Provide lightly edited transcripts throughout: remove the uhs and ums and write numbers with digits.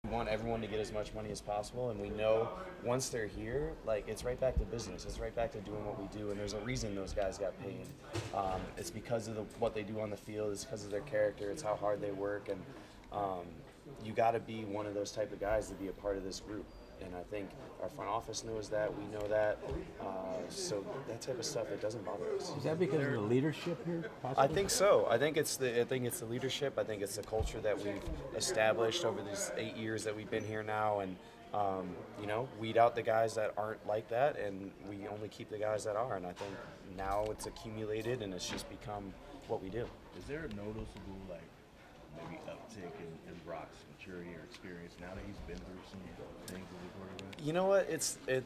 We want everyone to get as much money as possible, and we know once they're here, like, it's right back to business. It's right back to doing what we do, and there's a reason those guys got paid. It's because of what they do on the field. It's because of their character. It's how hard they work, and you got to be one of those type of guys to be a part of this group. And I think our front office knows that. We know that. So that type of stuff, it doesn't bother us. Is that because of the leadership here? Possibly? I think so. I think it's the leadership. I think it's the culture that we've established over these 8 years that we've been here now, and weed out the guys that aren't like that, and we only keep the guys that are. And I think now it's accumulated, and it's just become what we do. Is there a noticeable maybe uptick in Brock's maturity or experience now that he's been through some things with the quarterback? You know what?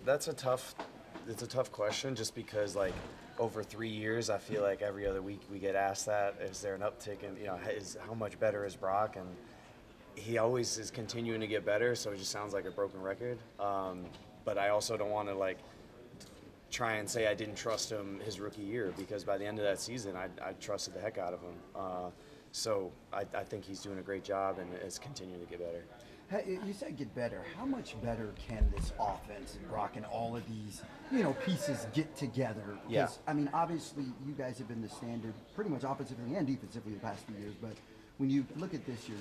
That's a tough question, just because over 3 years, I feel like every other week we get asked that. Is there an uptick in how much better is Brock? And he always is continuing to get better, so it just sounds like a broken record. But I also don't want to try and say I didn't trust him his rookie year, because by the end of that season, I trusted the heck out of him. So I think he's doing a great job and is continuing to get better. Hey, you said get better. How much better can this offense and Brock and all of these, pieces get together? Yeah. I mean, obviously, you guys have been the standard pretty much offensively and defensively the past few years. But when you look at this year,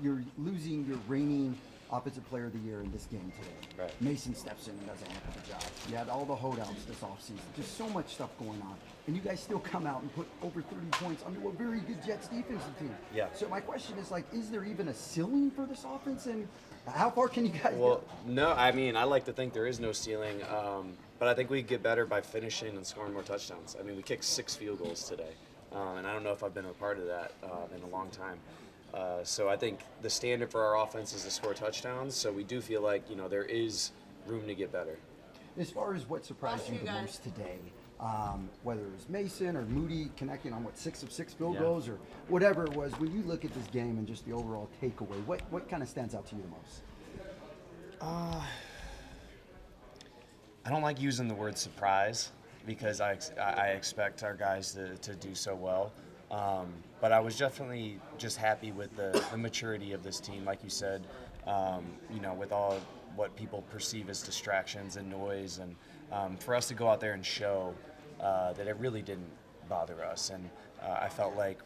you're losing your reigning offensive player of the year in this game today. Right. Mason steps in and does a heck of a job. You had all the holdouts this offseason. Just so much stuff going on. And you guys still come out and put over 30 points under a very good Jets defensive team. Yeah. So my question is, is there even a ceiling for this offense? And how far can you guys Well, go? no, I mean, I like to think there is no ceiling, but I think we get better by finishing and scoring more touchdowns. I mean, we kicked 6 field goals today, and I don't know if I've been a part of that in a long time. So I think the standard for our offense is to score touchdowns, so we do feel like, there is room to get better. As far as what surprised you the most today, whether it was Mason or Moody connecting on 6 of 6 field goals or whatever it was, when you look at this game and just the overall takeaway, what kind of stands out to you the most? I don't like using the word surprise, because I expect our guys to do so well. But I was definitely just happy with the maturity of this team, like you said, with all what people perceive as distractions and noise, and for us to go out there and show that it really didn't bother us. And I felt like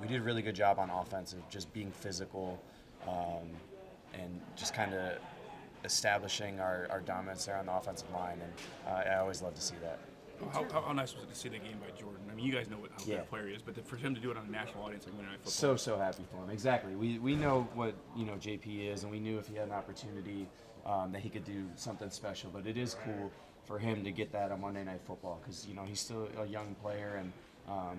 we did a really good job on offense of just being physical and just kind of establishing our dominance there on the offensive line, and I always love to see that. How nice was it to see that game by Jordan? I mean, you guys know how good a player he is, but for him to do it on a national audience like Monday Night Football. So happy for him. Exactly. We know what JP is, and we knew if he had an opportunity that he could do something special. But it is cool for him to get that on Monday Night Football, because he's still a young player, and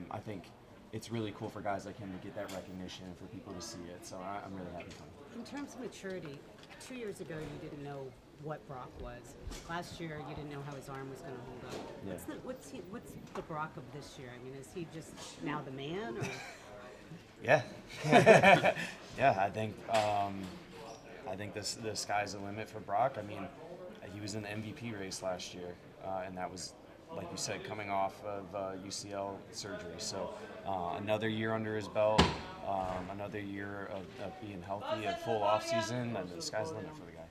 I think it's really cool for guys like him to get that recognition and for people to see it. So I'm really happy for him. In terms of maturity, 2 years ago you didn't know what Brock was. Last year you didn't know how his arm was going to hold up. Yeah. What's the Brock of this year? I mean, is he just now the man? Or? Yeah. Yeah, I think the sky's the limit for Brock. I mean, he was in the MVP race last year, and that was, like you said, coming off of UCL surgery. So another year under his belt, another year of being healthy, a full off season, and the sky's the limit for the guy.